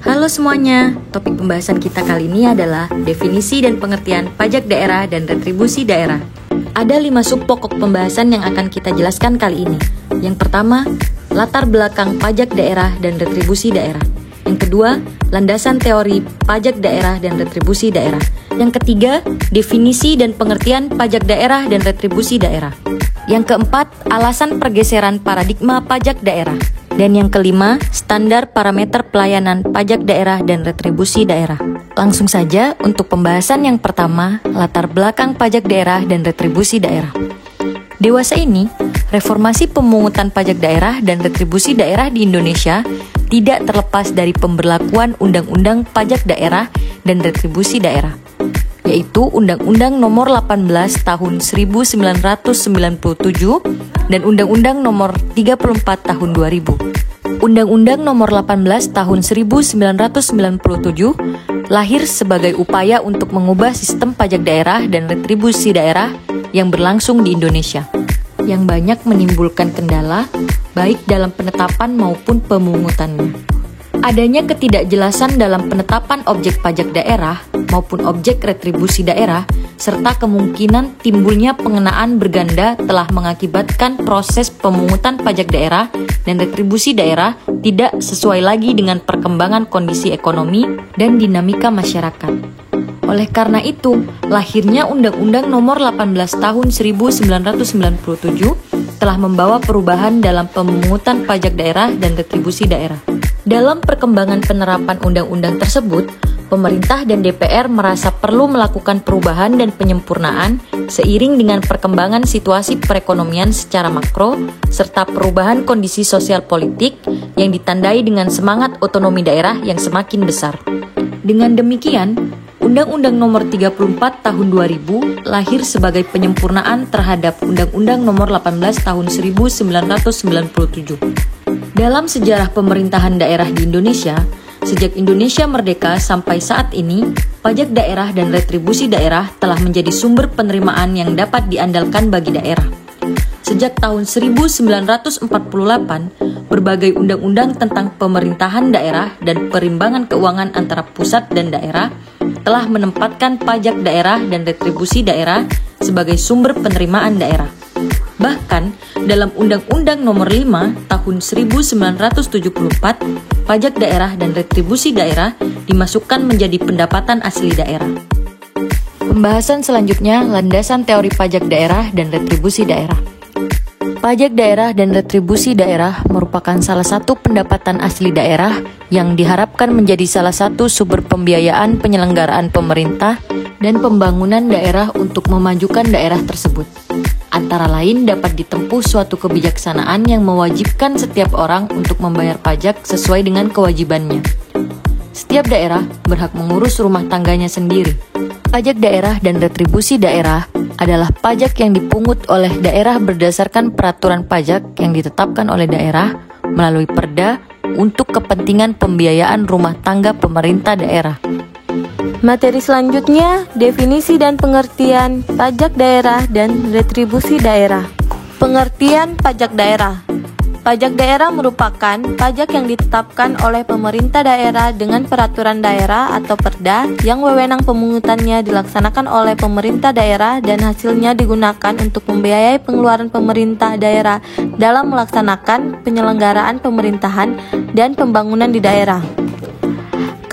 Halo semuanya, topik pembahasan kita kali ini adalah definisi dan pengertian pajak daerah dan retribusi daerah. Ada 5 sub pokok pembahasan yang akan kita jelaskan kali ini. Yang pertama, latar belakang pajak daerah dan retribusi daerah. Yang kedua, landasan teori pajak daerah dan retribusi daerah. Yang ketiga, definisi dan pengertian pajak daerah dan retribusi daerah. Yang keempat, alasan pergeseran paradigma pajak daerah. Dan yang kelima, standar parameter pelayanan pajak daerah dan retribusi daerah. Langsung saja untuk pembahasan yang pertama, latar belakang pajak daerah dan retribusi daerah. Dewasa ini, reformasi pemungutan pajak daerah dan retribusi daerah di Indonesia tidak terlepas dari pemberlakuan Undang-Undang Pajak Daerah dan Retribusi Daerah, yaitu Undang-Undang Nomor 18 Tahun 1997 dan Undang-Undang Nomor 34 Tahun 2000. Undang-Undang Nomor 18 Tahun 1997 lahir sebagai upaya untuk mengubah sistem pajak daerah dan retribusi daerah yang berlangsung di Indonesia, yang banyak menimbulkan kendala baik dalam penetapan maupun pemungutannya. Adanya ketidakjelasan dalam penetapan objek pajak daerah maupun objek retribusi daerah, serta kemungkinan timbulnya pengenaan berganda telah mengakibatkan proses pemungutan pajak daerah dan retribusi daerah tidak sesuai lagi dengan perkembangan kondisi ekonomi dan dinamika masyarakat. Oleh karena itu, lahirnya Undang-Undang Nomor 18 Tahun 1997 telah membawa perubahan dalam pemungutan pajak daerah dan retribusi daerah. Dalam perkembangan penerapan undang-undang tersebut, pemerintah dan DPR merasa perlu melakukan perubahan dan penyempurnaan seiring dengan perkembangan situasi perekonomian secara makro serta perubahan kondisi sosial politik yang ditandai dengan semangat otonomi daerah yang semakin besar. Dengan demikian, Undang-Undang Nomor 34 Tahun 2000 lahir sebagai penyempurnaan terhadap Undang-Undang Nomor 18 Tahun 1997. Dalam sejarah pemerintahan daerah di Indonesia, sejak Indonesia merdeka sampai saat ini, pajak daerah dan retribusi daerah telah menjadi sumber penerimaan yang dapat diandalkan bagi daerah. Sejak tahun 1948, berbagai undang-undang tentang pemerintahan daerah dan perimbangan keuangan antara pusat dan daerah telah menempatkan pajak daerah dan retribusi daerah sebagai sumber penerimaan daerah. Bahkan, dalam Undang-Undang Nomor 5 Tahun 1974, pajak daerah dan retribusi daerah dimasukkan menjadi pendapatan asli daerah. Pembahasan selanjutnya, landasan teori pajak daerah dan retribusi daerah. Pajak daerah dan retribusi daerah merupakan salah satu pendapatan asli daerah yang diharapkan menjadi salah satu sumber pembiayaan penyelenggaraan pemerintah dan pembangunan daerah untuk memajukan daerah tersebut. Antara lain dapat ditempuh suatu kebijaksanaan yang mewajibkan setiap orang untuk membayar pajak sesuai dengan kewajibannya. Setiap daerah berhak mengurus rumah tangganya sendiri. Pajak daerah dan retribusi daerah adalah pajak yang dipungut oleh daerah berdasarkan peraturan pajak yang ditetapkan oleh daerah melalui perda untuk kepentingan pembiayaan rumah tangga pemerintah daerah. Materi selanjutnya, definisi dan pengertian pajak daerah dan retribusi daerah. Pengertian pajak daerah. Pajak daerah merupakan pajak yang ditetapkan oleh pemerintah daerah dengan peraturan daerah atau perda yang wewenang pemungutannya dilaksanakan oleh pemerintah daerah dan hasilnya digunakan untuk membiayai pengeluaran pemerintah daerah dalam melaksanakan penyelenggaraan pemerintahan dan pembangunan di daerah.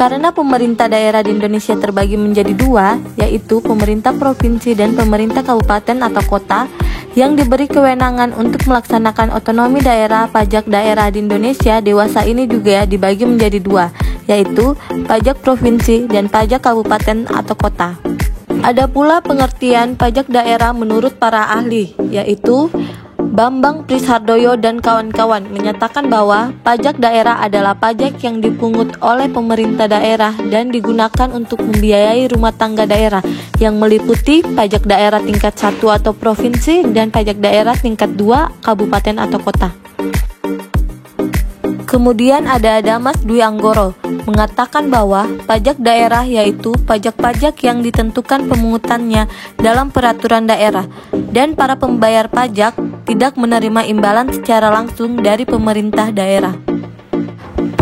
Karena pemerintah daerah di Indonesia terbagi menjadi dua, yaitu pemerintah provinsi dan pemerintah kabupaten atau kota, yang diberi kewenangan untuk melaksanakan otonomi daerah. Pajak daerah di Indonesia dewasa ini juga dibagi menjadi dua, yaitu pajak provinsi dan pajak kabupaten atau kota. Ada pula pengertian pajak daerah menurut para ahli, yaitu Bambang Prishardoyo dan kawan-kawan menyatakan bahwa pajak daerah adalah pajak yang dipungut oleh pemerintah daerah dan digunakan untuk membiayai rumah tangga daerah yang meliputi pajak daerah tingkat 1 atau provinsi dan pajak daerah tingkat 2 kabupaten atau kota. Kemudian ada Damas Dwi Anggoro mengatakan bahwa pajak daerah yaitu pajak-pajak yang ditentukan pemungutannya dalam peraturan daerah dan para pembayar pajak tidak menerima imbalan secara langsung dari pemerintah daerah.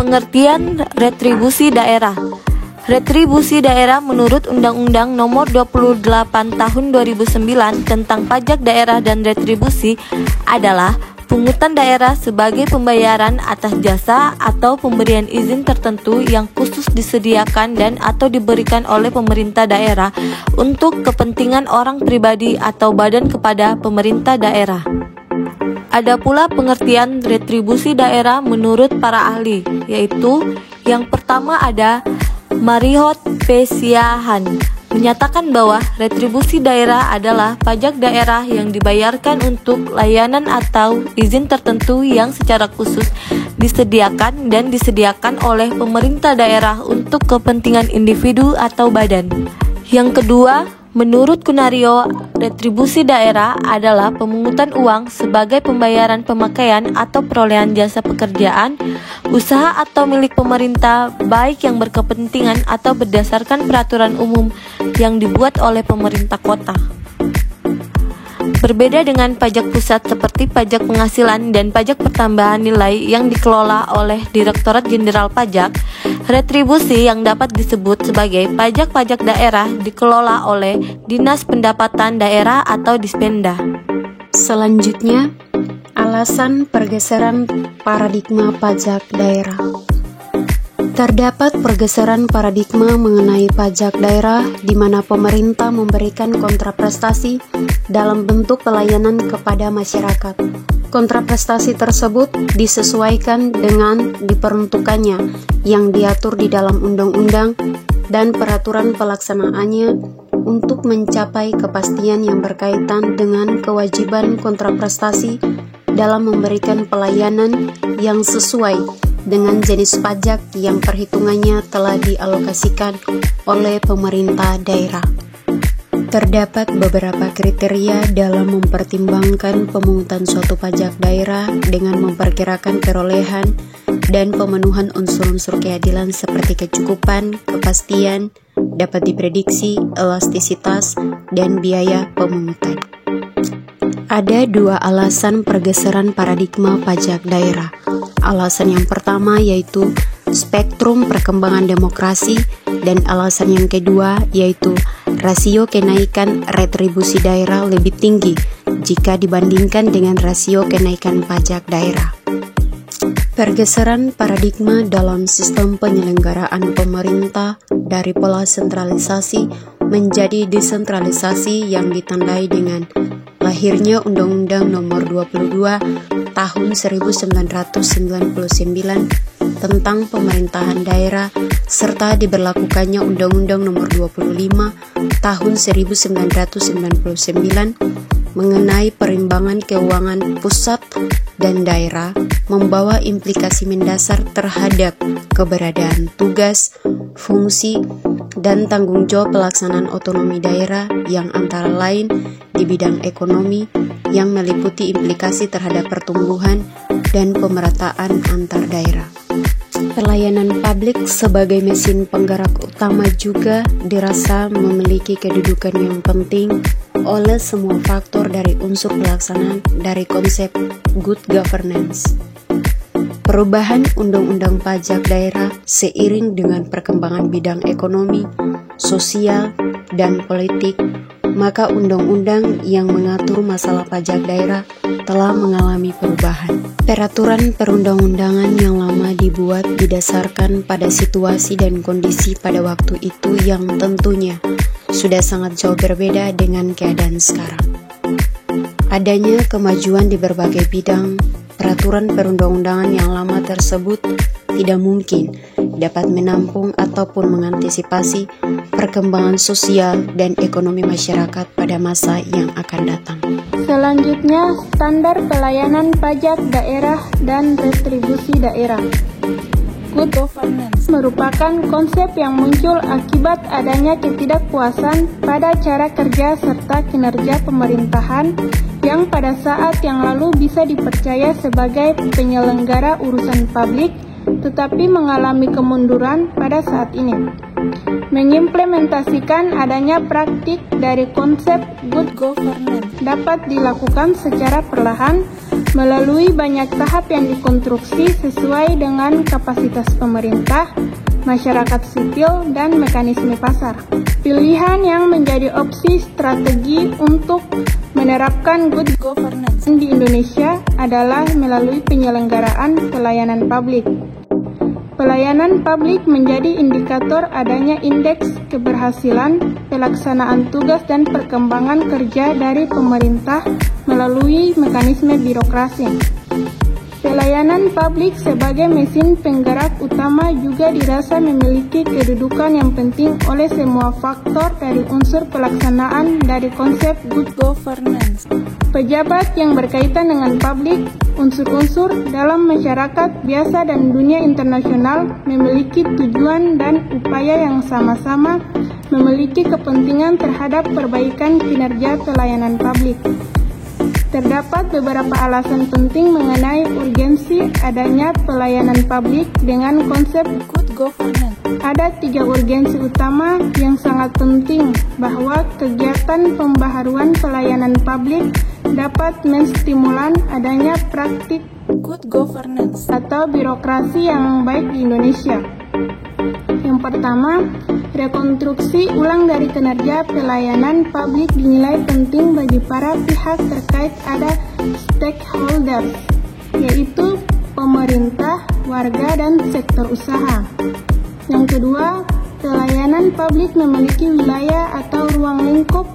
Pengertian retribusi daerah. Retribusi daerah menurut Undang-Undang Nomor 28 Tahun 2009 tentang Pajak Daerah dan Retribusi adalah pungutan daerah sebagai pembayaran atas jasa atau pemberian izin tertentu yang khusus disediakan dan atau diberikan oleh pemerintah daerah untuk kepentingan orang pribadi atau badan kepada pemerintah daerah. Ada pula pengertian retribusi daerah menurut para ahli, yaitu yang pertama ada Marihot P. Siahan menyatakan bahwa retribusi daerah adalah pajak daerah yang dibayarkan untuk layanan atau izin tertentu yang secara khusus disediakan oleh pemerintah daerah untuk kepentingan individu atau badan. Yang kedua, menurut Kunario, retribusi daerah adalah pemungutan uang sebagai pembayaran pemakaian atau perolehan jasa pekerjaan, usaha atau milik pemerintah, baik yang berkepentingan atau berdasarkan peraturan umum yang dibuat oleh pemerintah kota. Berbeda dengan pajak pusat seperti pajak penghasilan dan pajak pertambahan nilai yang dikelola oleh Direktorat Jenderal Pajak, retribusi yang dapat disebut sebagai pajak-pajak daerah dikelola oleh Dinas Pendapatan Daerah atau Dispenda. Selanjutnya, alasan pergeseran paradigma pajak daerah. Terdapat pergeseran paradigma mengenai pajak daerah di mana pemerintah memberikan kontraprestasi dalam bentuk pelayanan kepada masyarakat. Kontraprestasi tersebut disesuaikan dengan diperuntukannya yang diatur di dalam undang-undang dan peraturan pelaksanaannya untuk mencapai kepastian yang berkaitan dengan kewajiban kontraprestasi dalam memberikan pelayanan yang sesuai dengan jenis pajak yang perhitungannya telah dialokasikan oleh pemerintah daerah. Terdapat beberapa kriteria dalam mempertimbangkan pemungutan suatu pajak daerah dengan memperkirakan perolehan dan pemenuhan unsur-unsur keadilan seperti kecukupan, kepastian, dapat diprediksi, elastisitas, dan biaya pemungutan. Ada dua alasan pergeseran paradigma pajak daerah. Alasan yang pertama yaitu spektrum perkembangan demokrasi dan alasan yang kedua yaitu rasio kenaikan retribusi daerah lebih tinggi jika dibandingkan dengan rasio kenaikan pajak daerah. Pergeseran paradigma dalam sistem penyelenggaraan pemerintah dari pola sentralisasi menjadi desentralisasi yang ditandai dengan lahirnya Undang-Undang Nomor 22 Tahun 1999 tentang pemerintahan daerah serta diberlakukannya Undang-Undang Nomor 25 Tahun 1999 mengenai perimbangan keuangan pusat dan daerah membawa implikasi mendasar terhadap keberadaan tugas, fungsi, dan tanggung jawab pelaksanaan otonomi daerah yang antara lain di bidang ekonomi yang meliputi implikasi terhadap pertumbuhan dan pemerataan antar daerah. Pelayanan publik sebagai mesin penggerak utama juga dirasa memiliki kedudukan yang penting oleh semua faktor dari unsur pelaksanaan dari konsep good governance. Perubahan undang-undang pajak daerah seiring dengan perkembangan bidang ekonomi, sosial, dan politik, maka undang-undang yang mengatur masalah pajak daerah telah mengalami perubahan. Peraturan perundang-undangan yang lama dibuat didasarkan pada situasi dan kondisi pada waktu itu yang tentunya sudah sangat jauh berbeda dengan keadaan sekarang. Adanya kemajuan di berbagai bidang, peraturan perundang-undangan yang lama tersebut tidak mungkin dapat menampung ataupun mengantisipasi perkembangan sosial dan ekonomi masyarakat pada masa yang akan datang. Selanjutnya, standar pelayanan pajak daerah dan retribusi daerah. Good governance merupakan konsep yang muncul akibat adanya ketidakpuasan pada cara kerja serta kinerja pemerintahan yang pada saat yang lalu bisa dipercaya sebagai penyelenggara urusan publik, tetapi mengalami kemunduran pada saat ini. Mengimplementasikan adanya praktik dari konsep good governance dapat dilakukan secara perlahan melalui banyak tahap yang dikonstruksi sesuai dengan kapasitas pemerintah, masyarakat sipil, dan mekanisme pasar. Pilihan yang menjadi opsi strategi untuk menerapkan good governance di Indonesia adalah melalui penyelenggaraan pelayanan publik. Pelayanan publik menjadi indikator adanya indeks keberhasilan pelaksanaan tugas dan perkembangan kerja dari pemerintah melalui mekanisme birokrasi. Pelayanan publik sebagai mesin penggerak utama juga dirasa memiliki kedudukan yang penting oleh semua faktor dari unsur pelaksanaan dari konsep good governance. Pejabat yang berkaitan dengan publik, unsur-unsur dalam masyarakat biasa dan dunia internasional memiliki tujuan dan upaya yang sama-sama memiliki kepentingan terhadap perbaikan kinerja pelayanan publik. Terdapat beberapa alasan penting mengenai urgensi adanya pelayanan publik dengan konsep good governance. Ada 3 urgensi utama yang sangat penting bahwa kegiatan pembaharuan pelayanan publik dapat menstimulan adanya praktik good governance atau birokrasi yang baik di Indonesia. Yang pertama, rekonstruksi ulang dari kinerja pelayanan publik dinilai penting bagi para pihak terkait ada stakeholders, yaitu pemerintah, warga, dan sektor usaha. Yang kedua, pelayanan publik memiliki wilayah atau ruang lingkup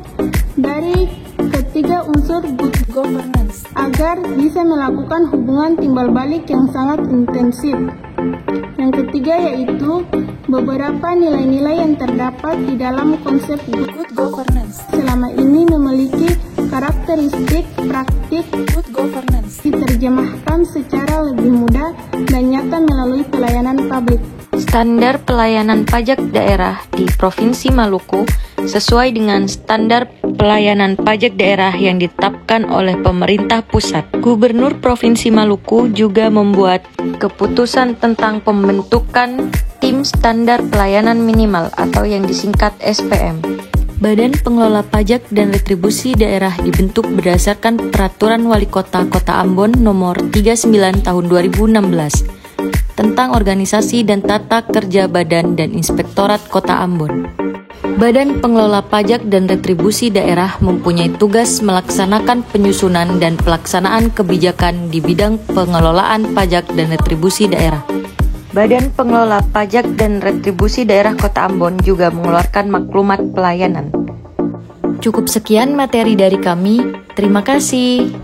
dari ketiga unsur good governance agar bisa melakukan hubungan timbal balik yang sangat intensif. Yang ketiga yaitu beberapa nilai-nilai yang terdapat di dalam konsep good governance selama ini memiliki karakteristik praktik good governance diterjemahkan secara lebih mudah dan nyata melalui pelayanan publik. Standar pelayanan pajak daerah di Provinsi Maluku sesuai dengan standar pelayanan pajak daerah yang ditetapkan oleh pemerintah pusat. Gubernur Provinsi Maluku juga membuat keputusan tentang pembentukan Tim Standar Pelayanan Minimal atau yang disingkat SPM. Badan Pengelola Pajak dan Retribusi Daerah dibentuk berdasarkan Peraturan Wali Kota Kota Ambon Nomor 39 Tahun 2016 tentang organisasi dan tata kerja Badan dan Inspektorat Kota Ambon. Badan Pengelola Pajak dan Retribusi Daerah mempunyai tugas melaksanakan penyusunan dan pelaksanaan kebijakan di bidang pengelolaan pajak dan retribusi daerah. Badan Pengelola Pajak dan Retribusi Daerah Kota Ambon juga mengeluarkan maklumat pelayanan. Cukup sekian materi dari kami. Terima kasih.